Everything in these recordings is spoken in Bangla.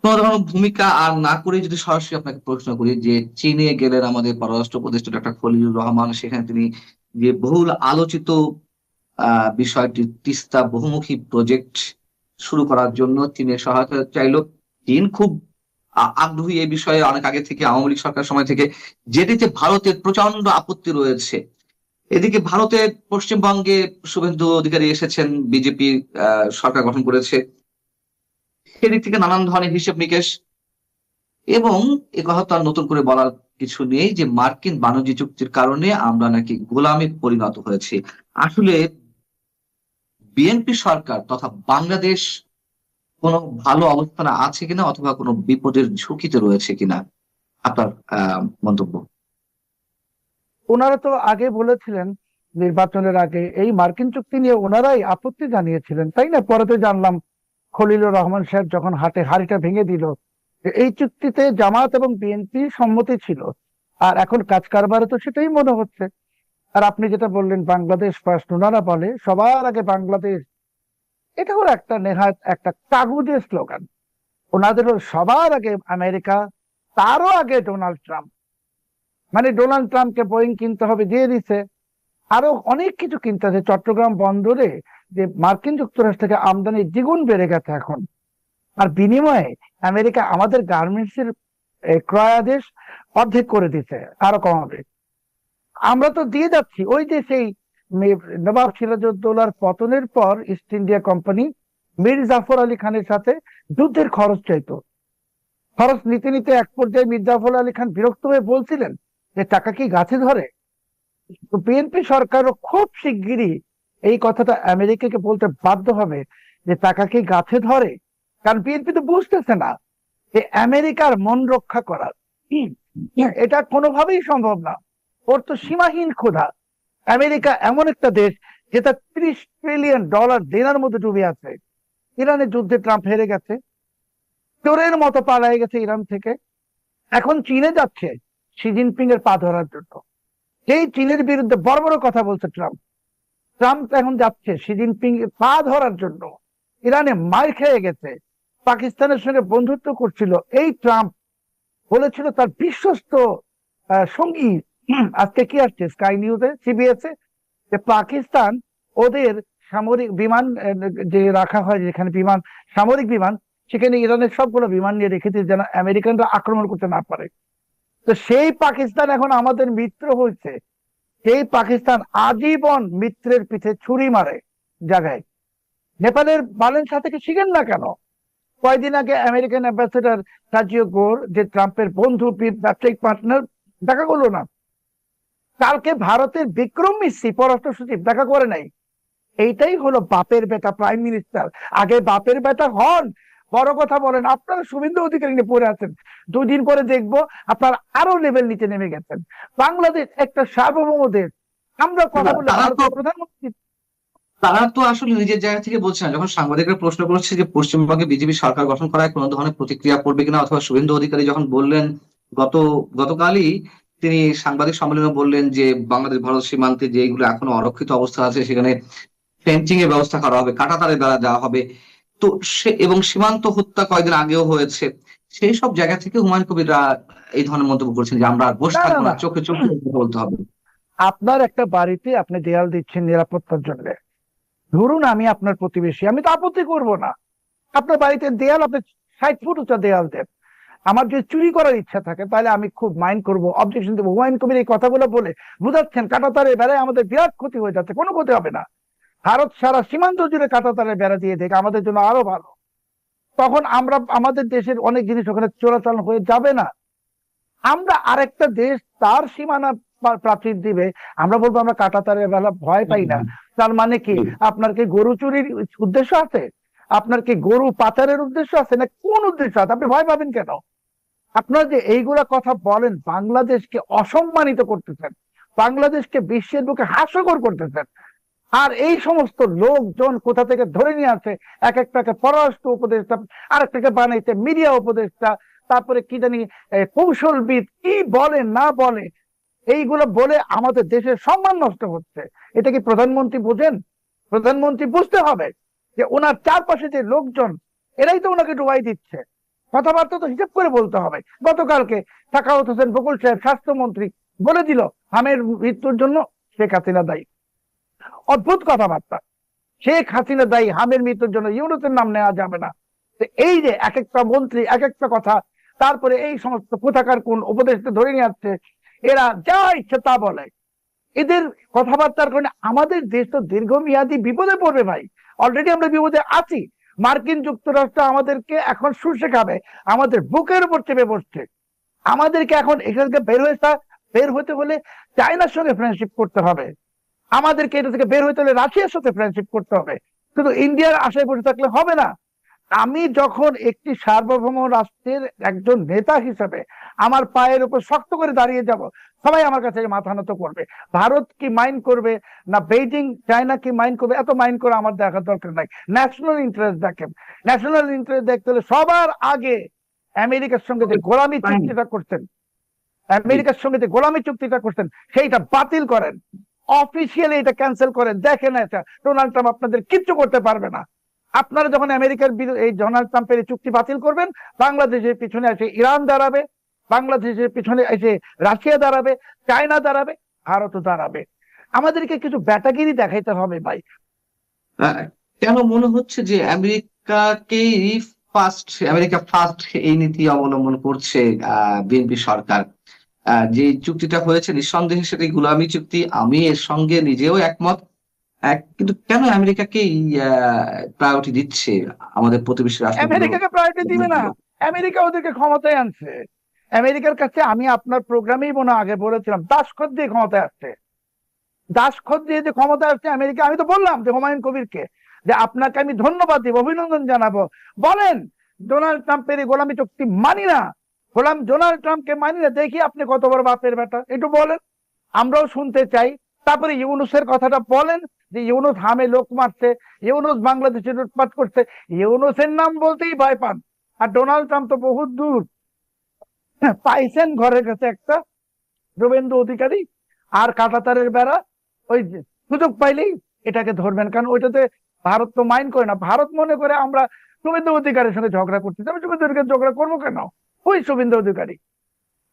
কোনো ধরনের ভূমিকা আর না করে যদি সরাসরি আপনাকে প্রশ্ন করি যে চীনে গেলেন আমাদের পররাষ্ট্র উপদেষ্টা ডক্টর খলিলুর রহমান, সেখানে তিনি যে বহুল আলোচিত বিষয়টি তিস্তা বহুমুখী প্রজেক্ট শুরু করার জন্য চীনের সহায়তা চাইলো। চীন খুব আগ্রহী এই বিষয়ে অনেক আগে থেকে, আওয়ামী লীগ সরকার সময় থেকে, যেটিতে ভারতের প্রচন্ড আপত্তি রয়েছে। এদিকে ভারতের পশ্চিমবঙ্গে শুভেন্দু অধিকারী এসেছেন, বিজেপি সরকার গঠন করেছে, সেদিক থেকে নানান ধরনের হিসেব নিকেশ। এবং এ কথা তো আর নতুন করে বলার কিছু নেই যে মার্কিন বাণিজ্য চুক্তির কারণে আমরা নাকি গোলামে পরিণত হয়েছি। আসলে বিএনপি সরকার তথা বাংলাদেশ কোনো ভালো অবস্থানে আছে কিনা, অথবা কোনো বিপদের ঝুঁকিতে রয়েছে কিনা, আপনার মন্তব্য? ওনারা তো আগে বলেছিলেন, নির্বাচনের আগে এই মার্কিন চুক্তি নিয়ে ওনারাই আপত্তি জানিয়েছিলেন, তাই না? পরে তো জানলাম খলিলুর রহমান সাহেব যখন হাড়িটা ভেঙে দিল, যে এই চুক্তিতে জামাত এবং বিএনপি সম্মতি ছিল। আর এখন কাজ কারবারে তো সেটাই মনে হচ্ছে। আর আপনি যেটা বললেন বাংলাদেশ ফার্স্ট, ওনারা বলে সবার আগে বাংলাদেশ, এটা হলো একটা নেহাত একটা কাগুজে স্লোগান। ওনাদের হলো সবার আগে আমেরিকা, তারও আগে ডোনাল্ড ট্রাম্প। মানে ডোনাল্ড ট্রাম্পকে বোয়িং কিনতে হবে, দিয়ে দিছে। আরো অনেক কিছু কিনতে আছে। চট্টগ্রাম বন্দরে যে মার্কিন যুক্তরাষ্ট্র থেকে আমদানি দ্বিগুণ বেড়ে গেছে এখন। আর বিনিময়ে আমেরিকা আমাদের গার্মেন্টস এর ক্রয়াদেশ অর্ধেক করে দিতে, আরো কমাবে। আমরা তো দিয়ে যাচ্ছি। ওই যে সেই নবাব সিরাজউদ্দৌলার পতনের পর East India Company Mir Jafar Ali খানের সাথে যুদ্ধের খরচ চাইতো। খরচ নিতে নিতে এক পর্যায়ে মীর জাফর আলী খান বিরক্ত হয়ে বলছিলেন যে টাকা কি গাছে ধরে। তো বিএনপি সরকারও খুব শিগগিরই এই কথাটা আমেরিকাকে বলতে বাধ্য হবে যে টাকা কি গাছে ধরে। কারণ বিএনপি তো বুঝতেছে না যে আমেরিকার মন রক্ষা করার এটা কোনোভাবেই সম্ভব না। ওর তো সীমাহীন ক্ষুধা। আমেরিকা এমন একটা দেশ যেটা $30 ট্রিলিয়ন দেনার মধ্যে ডুবে আছে। ইরানের যুদ্ধে ট্রাম্প হেরে গেছে, চোরের মতো পালিয়ে গেছে ইরান থেকে। এখন চীনে যাচ্ছে শি জিনপিং এর পা ধরার জন্য। সেই চীনের বিরুদ্ধে বড় বড় কথা বলছে ট্রাম্প। ট্রাম্প এখন যাচ্ছে শি জিনপিং এর পা ধরার জন্য। ইরানে মার খেয়ে গেছে, পাকিস্তানের সঙ্গে বন্ধুত্ব করছিল এই ট্রাম্প। বলেছিল তার বিশ্বস্ত সঙ্গী, আজকে কি আসছে স্কাই নিউজে, সিবিএস এ, যে পাকিস্তান ওদের সামরিক বিমান যে রাখা হয়, যেখানে বিমান, সামরিক বিমান, সেখানে ইরানের সবগুলো বিমান নিয়ে রেখেছে যেন আমেরিকানরা আক্রমণ করতে না পারে। তো সেই পাকিস্তান এখন আমাদের মিত্র হয়েছে। সেই পাকিস্তান আজীবন মিত্রের পিঠে ছুরি মারে জায়গায়। নেপালের বালেনসা থেকে শিখেন না কেন? কয়দিন আগে আমেরিকান অ্যাম্বাসেডার সার্জিও গোর, যে ট্রাম্পের বন্ধু, ব্যবসায়িক পার্টনার, দেখা করলো না। কালকে ভারতের বিক্রম মিশ্রি পররাষ্ট্র সচিব দেখা করে নাই। এইটাই হলো বাপের বেটা প্রাইম মিনিস্টার। আগে বাপের বেটা হন, বড় কথা বলেন। আপনারা শুভেন্দু অধিকারী নিয়ে পড়ে আছেন, 2 দিন পরে দেখবো আপনার আরো লেভেল নিচে নেমে গেছেন। বাংলাদেশ একটা সার্বভৌম দেশ। আমরা কথা না, বলে ভারতের প্রধানমন্ত্রী। তারা তো আসলে নিজের জায়গা থেকে বলছে না। যখন সাংবাদিকরা প্রশ্ন করছে যে পশ্চিমবঙ্গে বিজেপি সরকার গঠন করায় কোনো ধরনের প্রতিক্রিয়া পড়বে কিনা, অথবা শুভেন্দু অধিকারী যখন বললেন গত গতকালই, তিনি সাংবাদিক সম্মেলনে বললেন যে বাংলাদেশ ভারত সীমান্তে যেগুলো এখনো অরক্ষিত অবস্থা আছে সেখানে ফেন্সিং এর ব্যবস্থা করা হবে, কাঁটাতারের বেড়া দেওয়া হবে। তো সে এবং সীমান্ত হত্যা কয়েকদিন আগেও হয়েছে। সেই সব জায়গা থেকে হুমায়ুন কবিররা এই ধরনের মন্তব্য করছেন যে আমরা আর বসে না, না, থাকবো না, না। চোখে চোখে কথা বলতে হবে। আপনার একটা বাড়িতে আপনি দেয়াল দিচ্ছেন নিরাপত্তার জন্য। ধরুন আমি আপনার প্রতিবেশী, আমি তো আপত্তি করব না। আপনার বাড়িতে দেয়াল, আপনি 60 ফুট উঁচা দেয়াল দেন। আমার যদি চুরি করার ইচ্ছা থাকে তাহলে আমি খুব মাইন্ড করব, অবজেকশন দেবো। হুমায়ুন কবির এই কথাগুলো বলে বুঝাচ্ছেন কাঁটাতারের বেড়ায় আমাদের বিরাট ক্ষতি হয়ে যাচ্ছে। কোনো ক্ষতি হবে না। ভারত সারা সীমান্ত জুড়ে কাঁটাতারের বেড়া দিয়ে দেখ, আমাদের জন্য আরো ভালো। তখন আমরা আমাদের দেশের অনেক জিনিস ওখানে চোরাচালান হয়ে যাবে না। আমরা আরেকটা দেশ তার সীমানা প্রাচীর দিবে, আমরা বলবো আমরা কাঁটাতারের বেলা ভয় পাই না। তার মানে কি? আপনার কি গরু চুরির উদ্দেশ্য আছে? আপনার কি গরু পাচারের উদ্দেশ্য আছে, না কোন উদ্দেশ্য আছে? আপনি ভয় পাবেন কেন? আপনারা যে এইগুলা কথা বলেন, বাংলাদেশকে অসম্মানিত করতেছেন, বাংলাদেশকে বিশ্বের বুকে হাস্যকর করতেছেন। আর এই সমস্ত লোকজন কোথা থেকে ধরে নিয়ে আসে, এক একটাকে পররাষ্ট্র উপদেষ্টা, আরেকটাকে বানাইছে মিডিয়া উপদেষ্টা, তারপরে কি জানি কৌশলবিদ, কি বলে না বলে, এইগুলো বলে আমাদের দেশের সম্মান নষ্ট হচ্ছে। এটা কি প্রধানমন্ত্রী বোঝেন? প্রধানমন্ত্রী বুঝতে হবে যে ওনার চারপাশে যে লোকজন, এরাই তো ওনাকে ডুবাই দিচ্ছে। কথাবার্তা তো হিসাব করে বলতে হবে। গতকালকে সাখাওয়াত হোসেন বকুল সাহেব স্বাস্থ্যমন্ত্রী বলে দিল হামের মৃত্যুর জন্য শেখ হাসিনা দায়ী। অদ্ভুত কথাবার্তা। শেখ হাসিনা দায়ী, হামের মৃত্যুর জন্য ইউনূসের নাম নেওয়া যাবে না। এই যে এক একটা মন্ত্রী এক একটা কথা, তারপরে এই সমস্ত কোথাকার কোন উপদেষ্টা ধরে নিয়ে আসছে, এরা যা ইচ্ছে তা বলে। এদের কথাবার্তার কারণে আমাদের দেশ তো দীর্ঘমেয়াদী বিপদে পড়বে ভাই। অলরেডি আমরা বিপদে আছি। মার্কিন যুক্তরাষ্ট্র আমাদেরকে এখন শুষে খাবে, আমাদের বুকের উপর চেপে বসছে। আমাদেরকে এখন এখান থেকে বের হতে হলে চায়নার সঙ্গে ফ্রেন্ডশিপ করতে হবে, আমাদেরকে এটা থেকে বের হতে হলে রাশিয়ার সাথে ফ্রেন্ডশিপ করতে হবে। শুধু ইন্ডিয়ার আশায় বসে থাকলে হবে না। আমি যখন একটি সার্বভৌম রাষ্ট্রের একজন নেতা হিসেবে আমার পায়ের উপর শক্ত করে দাঁড়িয়ে যাব, সবাই আমার কাছে মাথা নত করবে। ভারত কি মাইন্ড করবে না বেইজিং চায়না কি মাইন্ড করবে, এত মাইন্ড করে আমার দেখার দরকার নাই। ন্যাশনাল ইন্টারেস্ট দেখেন। ন্যাশনাল ইন্টারেস্ট দেখতে হলে সবার আগে আমেরিকার সঙ্গে যে গোলামি চুক্তিটা করতেন, সেইটা বাতিল করেন, অফিসিয়ালি এটা ক্যান্সেল করেন। দেখেন এটা ডোনাল্ড ট্রাম্প আপনাদের কিচ্ছু করতে পারবে না। আপনারা যখন আমেরিকার এই ডোনাল্ড ট্রাম্পের চুক্তি বাতিল করবেন, বাংলাদেশের পিছনে এসে ইরান দাঁড়াবে, বাংলাদেশের পিছনে এসে রাশিয়া দাঁড়াবে, চায়না দাঁড়াবে, ভারতও দাঁড়াবে। আমাদেরকে কিছু ব্যাটাগিরি দেখাইতে হবে ভাই। কেন মনে হচ্ছে যে আমেরিকা ফার্স্ট এই নীতি অবলম্বন করছে বিএনপি সরকার? যে চুক্তিটা হয়েছে নিঃসন্দেহে সেটি গোলামি চুক্তি, আমি এর সঙ্গে নিজেও একমত। কিন্তু কেন আমেরিকাকে প্রায়োরিটি দিচ্ছে আমাদের প্রতিবেশী রাষ্ট্র? আমেরিকাকে প্রায়োরিটি দিবে না, আমেরিকা ওদেরকে ক্ষমতায় আনছে। আমেরিকার কাছে আমি আপনার প্রোগ্রামেই মনে আগে বলেছিলাম, দাসখত দিয়ে ক্ষমতায় আসছে। দাসখত দিয়ে যে ক্ষমতায় আসছে আমেরিকা। আমি তো বললাম যে হুমায়ুন কবিরকে যে আপনাকে আমি ধন্যবাদ দিব, অভিনন্দন জানাবো, বলেন ডোনাল্ড ট্রাম্পের এই গোলামি চুক্তি মানি না, ডোনাল্ড ট্রাম্পকে মানি না, দেখি আপনি কত বড় বাপের বেটা, একটু বলেন, আমরাও শুনতে চাই। তারপরে ইউনূসের কথাটা বলেন যে ইউনূস হামে লোক মারছে, ইউনূস বাংলাদেশে লুটপাট করছে, ইউনূসের নাম বলতেই ভয় পান। আর ডোনাল্ড ট্রাম্প তো বহুত দূর পাইছেন, ঘরের কাছে একটা শুভেন্দু অধিকারী আর কাঁটাতারের বেড়া, ওই সুযোগ পাইলেই এটাকে ধরবেন। কারণ ওইটাতে ভারত তো মাইন্ড করে না। ভারত মনে করে আমরা শুভেন্দু অধিকারীর সঙ্গে ঝগড়া করতেছি। আমি শুভেন্দু অধিকারী ঝগড়া করবো কেন? ওই শুভেন্দু অধিকারী।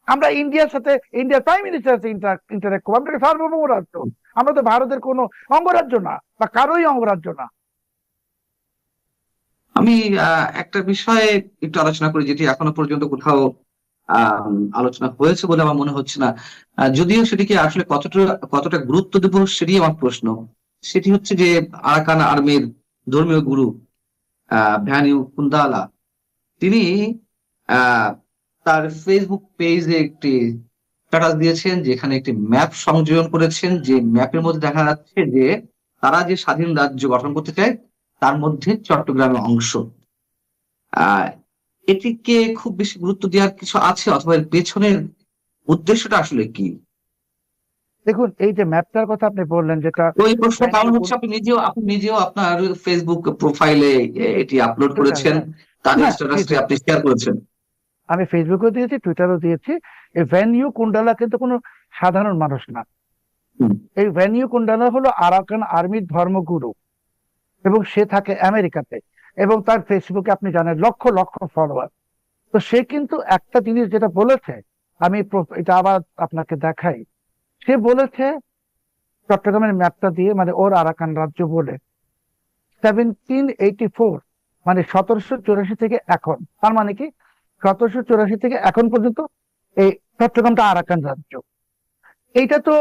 আমরা ইন্ডিয়ার সাথে, ইন্ডিয়ার প্রাইম মিনিস্টার সাথে ইন্টারেক্ট করবো। আমরা সার্বভৌম রাষ্ট্র, আমরা তো ভারতের কোনো অঙ্গরাজ্য না বা কারোই অঙ্গরাজ্য না। আমি একটা বিষয়ে একটু আলোচনা করি যেটি এখনো পর্যন্ত কোথাও আলোচনা হয়েছে বলে আমার মনে হচ্ছে না, যদিও সেটিকে আসলে কতটা গুরুত্ব দেব সেটি আমার প্রশ্ন। সেটি হচ্ছে যে আরাকান আর্মির ধর্মীয় গুরু ভ্যানিউ কুন্দালা, তিনি তার ফেসবুক পেজে একটি স্ট্যাটাস দিয়েছেন, যেখানে একটি ম্যাপ সংযোজন করেছেন, যে ম্যাপের মধ্যে দেখা যাচ্ছে যে তারা যে স্বাধীন রাজ্য গঠন করতে চায় তার মধ্যে চট্টগ্রামের অংশ। এটিকে খুব বেশি গুরুত্ব দেওয়ার কিছু আছে, অথবা এর পেছনের উদ্দেশ্যটা আসলে কি? দেখুন, এই যে ম্যাপটার কথা আপনি বললেন, যেটা ওই প্রশ্ন কারণ হচ্ছে আপনি নিজেও আপনার ফেসবুক প্রোফাইলে এটি আপলোড করেছেন, তার স্ট্যাটাসটি আপনি শেয়ার করেছেন। আমি ফেসবুকেও দিয়েছি, টুইটারও দিয়েছি। এই ভ্যানিউ কুন্ডালা কিন্তু কোনো সাধারণ মানুষ না। এই ভ্যানিউ কুন্ডালা হলো আরাকান আর্মির ধর্মগুরু, এবং সে থাকে আমেরিকাতে, এবং তার ফেসবুকে আপনি জানেন লক্ষ লক্ষ ফলোয়ার। তো সে কিন্তু একটা জিনিস যেটা বলেছে, আমি এটা আবার আপনাকে দেখাই। সে বলেছে চট্টগ্রামের ম্যাপটা দিয়ে, মানে ওর আরাকান রাজ্য বলে 1784, মানে 1784 থেকে এখন, তার মানে কি 1784 থেকে এখন পর্যন্ত এই চট্টগ্রামটা আরাকান রাজ্য। এইটা তো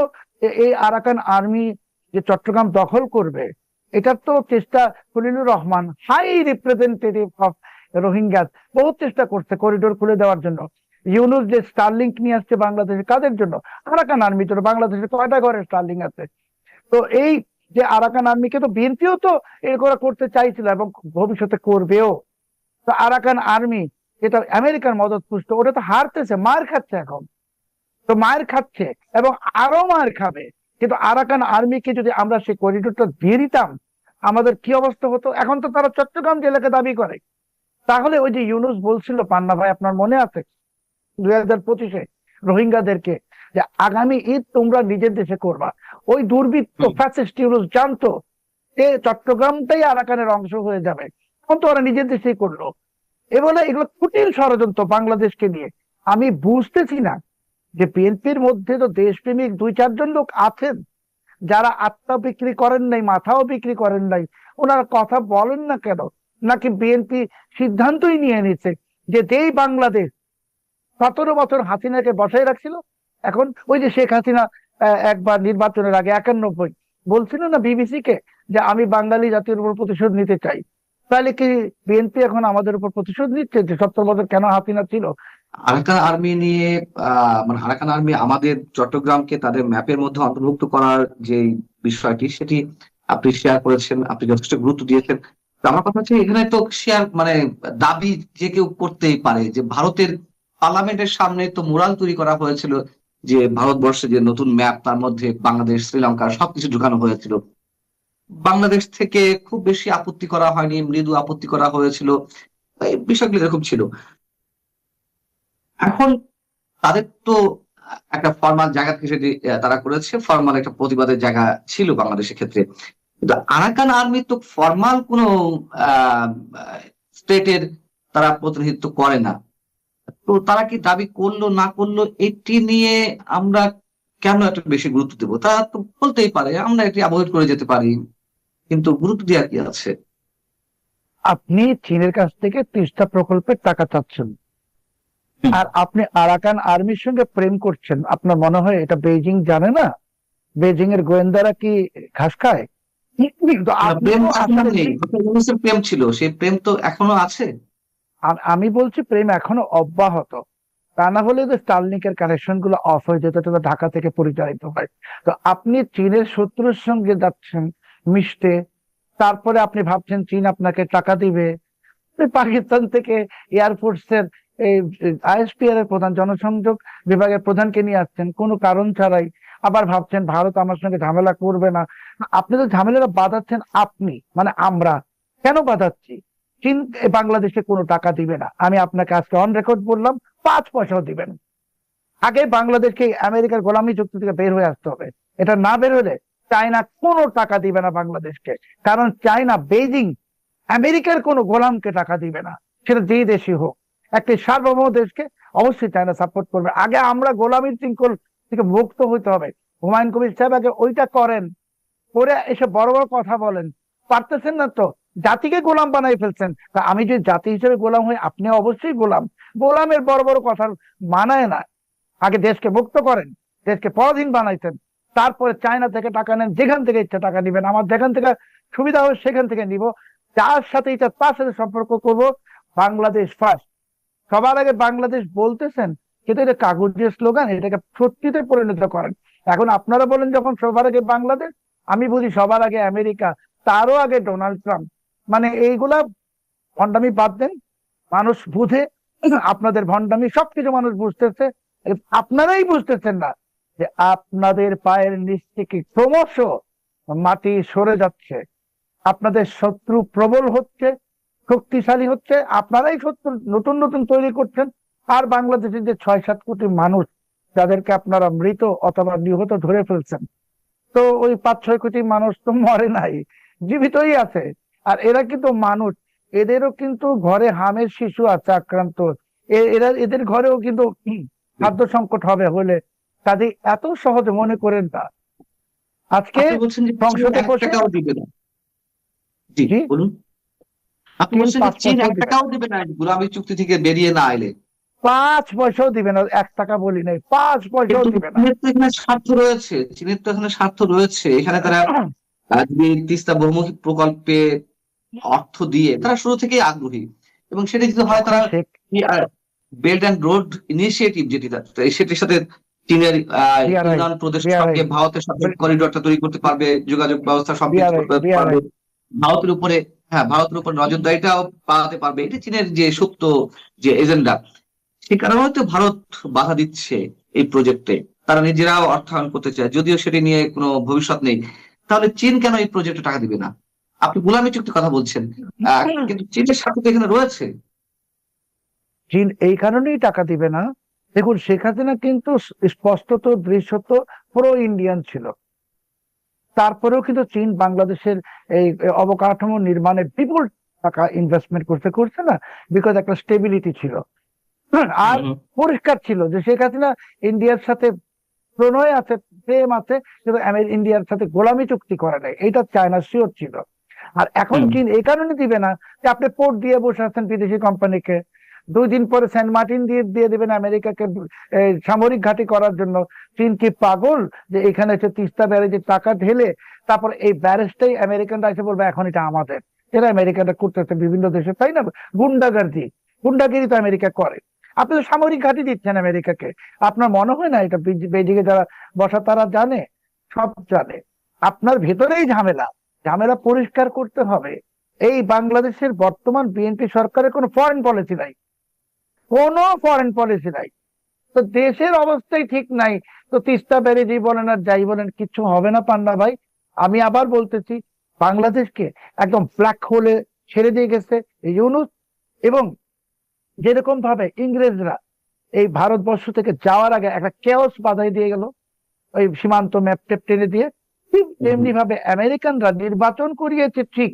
এই আরাকান আর্মি যে চট্টগ্রাম দখল করবে, এটার তো চেষ্টা Khalilur Rahman, high representative of Rohingyas, বহুত চেষ্টা করছে করিডোর খুলে দেওয়ার জন্য। ইউনূস যে স্টারলিংক নিয়ে আসছে বাংলাদেশে, কাদের জন্য? আরাকান আর্মির জন্য। বাংলাদেশে কয়টা ঘরে স্টারলিংক আছে? তো এই যে আরাকান আর্মিকে তো বিএনপিও তো এগুলো করতে চাইছিল এবং ভবিষ্যতে করবেও। তো আরাকান আর্মি যেটা আমেরিকার মদত পুষ্ট, ওটা তো হারতেছে, মার খাচ্ছে এখন। তো মার খাচ্ছে এবং আরো মার খাবে। কিন্তু আরাকান আর্মিকে যদি আমরা সেই করিডোরটা দিয়ে দিতাম, আমাদের কি অবস্থা হতো? এখন তো তারা চট্টগ্রাম জেলাকে দাবি করে। তাহলে ওই যে ইউনূস বলছিল, পান্না ভাই আপনার মনে আছে 2025-এ রোহিঙ্গাদেরকে, যে আগামী ঈদ তোমরা নিজের দেশে করবা। ওই দুর্বৃত্ত ফ্যাসিস্ট ইউনূস জানতো যে চট্টগ্রামটাই আরাকানের অংশ হয়ে যাবে, এখন তো ওরা নিজের দেশেই করলো। এগুলো এগুলো কুটিল ষড়যন্ত্র বাংলাদেশকে নিয়ে। আমি বুঝতেছি না যে বিএনপির মধ্যে তো দেশপ্রেমিক দুই চারজন লোক আছেন যারা আত্মা বিক্রি করেন নাই, মাথাও বিক্রি করেন নাই, ওনারা কথা বলেন না কেন? নাকি বিএনপি সিদ্ধান্তই নিয়ে নিচ্ছে যে যেই বাংলাদেশ 17 বছর হাসিনাকে বসায় রাখছিল, এখন ওই যে শেখ হাসিনা একবার নির্বাচনের আগে 91 বলছিল না বিবিসি কে যে আমি বাঙালি জাতির উপর প্রতিশোধ নিতে চাই, তাহলে কি বিএনপি এখন আমাদের উপর প্রতিশোধ নিচ্ছে যে 17 বছর কেন হাসিনা ছিল? আরাকান আর্মি নিয়ে মানে আরাকান আর্মি আমাদের চট্টগ্রামকে তাদের ম্যাপের মধ্যে অন্তর্ভুক্ত করার যে বিষয়টি, সেটি আপনি শেয়ার করেছেন, আপনি যথেষ্ট গুরুত্ব দিয়েছেন। তো আমার কথা হচ্ছে এখানে তো শেয়ার মানে দাবি যে কেউ করতেই পারে যে ভারতের পার্লামেন্টের সামনে তো মুরাল তৈরি করা হয়েছিল যে ভারতবর্ষে যে নতুন ম্যাপ তার মধ্যে বাংলাদেশ শ্রীলঙ্কা সবকিছু ঢুকানো হয়েছিল। বাংলাদেশ থেকে খুব বেশি আপত্তি করা হয়নি, মৃদু আপত্তি করা হয়েছিল, এই বিষয়গুলো এরকম ছিল। এখন তাদের তো একটা ফর্মাল জায়গা থেকে সেটি তারা করেছে, ফর্মাল একটা প্রতিবাদের জায়গা ছিল বাংলাদেশের ক্ষেত্রে। কিন্তু আরাকান আর্মি তো ফর্মাল কোনো স্টেটের তারা প্রতিনিধিত্ব করে না। তো তারা কি দাবি করলো না করলো এটি নিয়ে আমরা কেন এত বেশি গুরুত্ব দেবো? তারা তো বলতেই পারে, আমরা এটি অ্যাভয়েড করে যেতে পারি, কিন্তু গুরুত্ব দেওয়ার কি আছে? আপনি চীনের কাছ থেকে তিস্তা প্রকল্পের টাকা চাচ্ছেন, হুম। আর আপনি আরাকান আর্মির সঙ্গে প্রেম করছেন। আপনার মনে হয় এটা বেইজিং জানে না? বেইজিং এর গোয়েন্দারা কি ঘাস খায়? তো আপনি প্রেম তো এখনো আসলে নেই, ডক্টর ইউনূসের প্রেম ছিল, সেই প্রেম তো এখনো আছে। আমি বলছি প্রেম এখনো অব্যাহত। তা না হলে যে স্টারলিংকের কানেকশন গুলো অফ হয়ে যেত, এটা তো ঢাকা থেকে পরিচালিত হয়। তো আপনি চীনের শত্রুর সঙ্গে যাচ্ছেন মিশতে, তারপরে আপনি ভাবছেন চীন আপনাকে টাকা দিবে। আপনি পাকিস্তান থেকে এয়ারফোর্সের এই আইএসপিআর এর প্রধান, জনসংযোগ বিভাগের প্রধানকে নিয়ে আসছেন কোনো কারণ ছাড়াই। আবার ভাবছেন ভারত আমার সঙ্গে ঝামেলা করবে না। আপনি তো ঝামেলাটা বাঁধাচ্ছেন, আপনি মানে আমরা কেন বাঁধাচ্ছি? চীন বাংলাদেশে কোনো টাকা দিবে না, আমি আপনাকে আজকে অন রেকর্ড বললাম, 5 পয়সাও দিবেন। আগে বাংলাদেশকে আমেরিকার গোলামি চুক্তি থেকে বের হয়ে আসতে হবে। এটা না বের হলে চায়না কোনো টাকা দিবে না বাংলাদেশকে। কারণ চায়না, বেইজিং আমেরিকার কোনো গোলামকে টাকা দিবে না, সেটা যেই দেশই হোক। একটি সার্বভৌম দেশকে অবশ্যই চায়না সাপোর্ট করবে। আগে আমরা গোলামির শৃঙ্খল থেকে মুক্ত হইতে হবে। হুমায়ুন কবির সাহেব আগে ওইটা করেন, করে এসে বড় বড় কথা বলেন। পারতেছেন না তো, জাতিকে গোলাম বানাই ফেলছেন। তা আমি যদি জাতি হিসেবে গোলাম হই, আপনি অবশ্যই গোলাম। গোলামের বড় বড় কথা মানায় না। আগে দেশকে মুক্ত করেন, দেশকে পরাধীন বানাইতেন, তারপরে চায়না থেকে টাকা নেন, যেখান থেকে ইচ্ছা টাকা নিবেন, আমার যেখান থেকে সুবিধা হবে সেখান থেকে নিব, যার সাথে ইচ্ছা তার সাথে সম্পর্ক করব। বাংলাদেশ ফার্স্ট। সবার আগে বাংলাদেশ বলতেছেন, কিন্তু এটা কাগজের স্লোগান, এটাকে সত্যিতে পরিণত করেন। এখন আপনারা বলেন যখন সবার আগে বাংলাদেশ, আমি বুঝি সবার আগে আমেরিকা, তারও আগে ডোনাল্ড ট্রাম্প। মানে এইগুলা ভণ্ডামি বাদ দেন, মানুষ বুঝে। আপনাদের ভণ্ডামি সবকিছু মানুষ বুঝতেছে, আপনারাই বুঝতেছেন না যে আপনাদের পায়ের নিচ থেকে ক্রমশ মাটি সরে যাচ্ছে। আপনাদের শত্রু প্রবল হচ্ছে, শক্তিশালী হচ্ছে, আপনারাই শত্রু নতুন নতুন তৈরি করছেন। আর বাংলাদেশের যে 6-7 কোটি মানুষ যাদেরকে আপনারা মৃত অথবা নিহত ধরে ফেলছেন, তো ওই 5-6 কোটি মানুষ তো মরে নাই, জীবিতই আছে। আর এরা কিন্তু মানুষ, এদেরও কিন্তু ঘরে হামের শিশু আছে আক্রান্ত। এরা, এদের ঘরেও কিন্তু খাদ্য সংকট হবে হলে। কাজে এত সহজ মনে করেন না। আজকে আপনি বলছেন যে চীন সংসদে এক বসে, টাকাও দিবে না? জি, জি, বলুন। আপনি চীন বলছেন যে পাঁচ চীন পয়সাও এক দিবে না। টাকাও দিবে না গোলামী চুক্তি থেকে বেরিয়ে না এলে? 5 পয়সাও দিবে না, 1 টাকা বলি নাই, 5 পয়সাও কিন্তু দিবে না। চীনের তো এখানে স্বার্থ রয়েছে, চীনের তো এখানে স্বার্থ রয়েছে। এখানে তারা যদি তিস্তা বহুমুখী প্রকল্পে অর্থ দিয়ে তারা শুরু থেকেই আগ্রহী, এবং সেটা যদি হয় যখন তারা Sheikh, belt and road initiative যেটি সেটির সাথে চীনের বিআরআই, ইউনান প্রদেশের বিআরআই, সঙ্গে ভারতের সাথে করিডোরটা তৈরি করতে পারবে, যোগাযোগ ব্যবস্থা সবকিছু বিআরআই, করতে পারবে, বিআরআই। ভারতের উপরে, হ্যাঁ ভারতের উপর নজরদারিটাও পালাতে পারবে, এটি চীনের যে সুপ্ত যে এজেন্ডা। সে কারণে হয়তো ভারত বাধা দিচ্ছে এই প্রজেক্টে। তারা নিজেরাও অর্থায়ন করতে চায়, যদিও সেটি নিয়ে কোনো ভবিষ্যৎ নেই। তাহলে চীন কেন এই প্রজেক্টে টাকা দিবে না? আপনি গোলামি চুক্তির কথা বলছেন, কিন্তু চীনের সাথে তো এখানে রয়েছে। চীন এই কারণেই টাকা দিবে না। দেখুন, শেখ হাসিনা কিন্তু স্পষ্টত দৃশ্যত প্রো ইন্ডিয়ান ছিল। তারপরেও কিন্তু চীন বাংলাদেশের এই অবকাঠামো নির্মাণে বিপুল টাকা ইনভেস্টমেন্ট করছে না, বিকজ একটা স্টেবিলিটি ছিল। আর পরিষ্কার ছিল যে শেখ হাসিনা ইন্ডিয়ার সাথে প্রণয় আছে, প্রেম আছে, কিন্তু ইন্ডিয়ার সাথে গোলামি চুক্তি করে নাই, এটা চায়না শিওর ছিল। আর এখন চীন এই কারণে দিবে না যে আপনি পোর্ট দিয়ে বসে আছেন বিদেশি কোম্পানিকে, 2 দিন পরে সেন্ট মার্টিন দিয়ে দিবেন আমেরিকাকে সামরিক ঘাঁটি করার জন্য। চীন কি পাগল যে এখানে এসে তিস্তা ব্যারেজে টাকা ঢেলে তারপর এই ব্যারেজটাই আমেরিকানরা এসে বলবে এখন এটা আমাদের? এরা আমেরিকানরা করতেছে বিভিন্ন দেশে, তাই না? গুন্ডাগিরি তো আমেরিকা করে। আপনি তো সামরিক ঘাঁটি দিচ্ছেন আমেরিকাকে। আপনার মনে হয় না এটা বেজিং এ যারা বসা তারা জানে, সব জানে। আপনার ভেতরেই ঝামেলা, ঝামেলা পরিষ্কার করতে হবে। এই বাংলাদেশের বর্তমান বিএনপি সরকারের কোনো ফরেন পলিসি নাই, কোনো ফরেন পলিসি নাই। তো দেশের অবস্থাই ঠিক নাই, তো তিস্তা ব্যারেজই বলেন আর যাই বলেন কিচ্ছু হবে না পান্না ভাই। আমি আবার বলতেছি, বাংলাদেশকে একদম ব্ল্যাক হোলে ছেড়ে দিয়ে গেছে ইউনূস। এবং যেরকম ভাবে ইংরেজরা এই ভারতবর্ষ থেকে যাওয়ার আগে একটা কেওস বাধাই দিয়ে গেল ওই সীমান্ত ম্যাপ টেপ টেনে দিয়ে, ঠিক তেমনি ভাবে আমেরিকানরা নির্বাচন করিয়েছে ঠিক,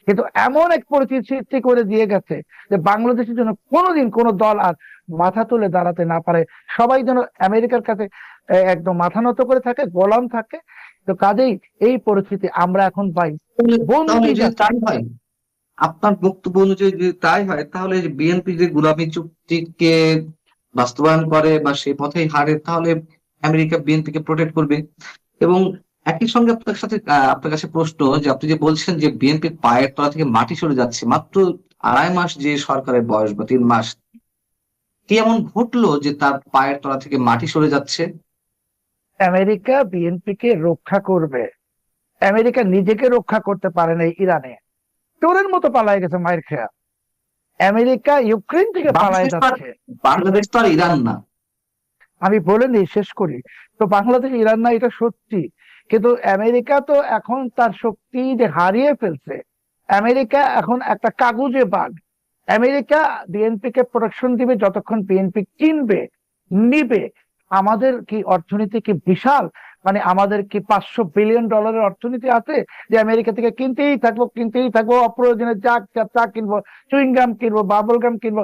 কিন্তু এমন এক পরিস্থিতি সৃষ্টি করে দিয়ে গেছে যে বাংলাদেশের জন্য কোনোদিন কোনো দল আর মাথা তুলে দাঁড়াতে না পারে। সবাই যেন আমেরিকার কাছে একদম মাথা নত করে থাকে, গোলাম থাকে। তো কাজেই এই পরিস্থিতি আমরা এখন পাই। তাহলে যদি তাই হয়, আপনার বক্তব্য অনুযায়ী যদি তাই হয়, তাহলে বিএনপি যে গোলামী চুক্তিকে বাস্তবায়ন করে বা সে পথেই হারে, তাহলে আমেরিকা বিএনপি কে প্রোটেক্ট করবে। এবং একই সঙ্গে আপনার কাছে প্রশ্ন, যে আপনি যে বলছেন যে বিএনপির পায়ের তলা থেকে মাটি সরে যাচ্ছে, মাত্র 2.5 মাস যে সরকারের বয়স বা 3 মাস, কি এমন ঘটলো যে তার পায়ের তলা থেকে মাটি সরে যাচ্ছে? আমেরিকা বিএনপি কে রক্ষা করবে, আমেরিকা নিজেকে রক্ষা করতে পারে না। ইরানে চোরের মতো পালায় গেছে মায়ের খেয়া। আমেরিকা ইউক্রেন থেকে পালায় যাচ্ছে। বাংলাদেশ তো আর ইরান না। আমি বলে নিই, শেষ করি। তো বাংলাদেশ ইরান না, এটা সত্যি, কিন্তু আমেরিকা তো এখন তার শক্তি যে হারিয়ে ফেলছে। আমেরিকা এখন একটা কাগজে বাঘ। আমেরিকা বিএনপি কে প্রোটেকশন দিবে যতক্ষণ বিএনপি কিনবে, নিবে। আমাদের কি অর্থনীতি কি বিশাল, মানে আমাদের কি $500 বিলিয়ন অর্থনীতি আছে যে আমেরিকা থেকে কিনতেই থাকবো অপ্রয়োজনে চা কিনবো, চুইংগাম কিনবো, বাবল গাম কিনবো?